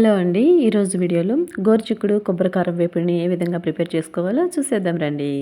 Hello అండి. ఈరోజు వీడియోలో గోరుచిక్కుడు కొబ్బరి కారం వేపుడిని ఏ విధంగా ప్రిపేర్ చేసుకోవాలో చూసేద్దాం రండి.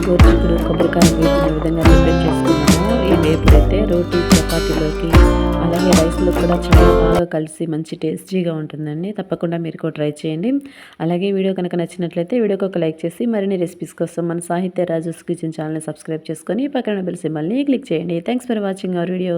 గోరుచిక్కుడు కొబ్బరికాయ వేపుడు ఈ విధంగా ప్రిపేర్ చేసుకున్నాము. ఈ వేపుడైతే రోటీ చపాతీలోకి అలాగే రైస్లో కూడా చాలా బాగా కలిసి మంచి టేస్టీగా ఉంటుందండి. తప్పకుండా మీరు కూడా ట్రై చేయండి. అలాగే వీడియో కనుక నచ్చినట్లయితే వీడియోకి ఒక లైక్ చేసి మరిన్ని రెసిపీస్ కోసం మన సాహిత్య రాజుస్ కిచెన్ ఛానల్ని సబ్స్క్రైబ్ చేసుకొని పక్కన బెల్ సింబల్ని క్లిక్ చేయండి. Thanks for watching our video.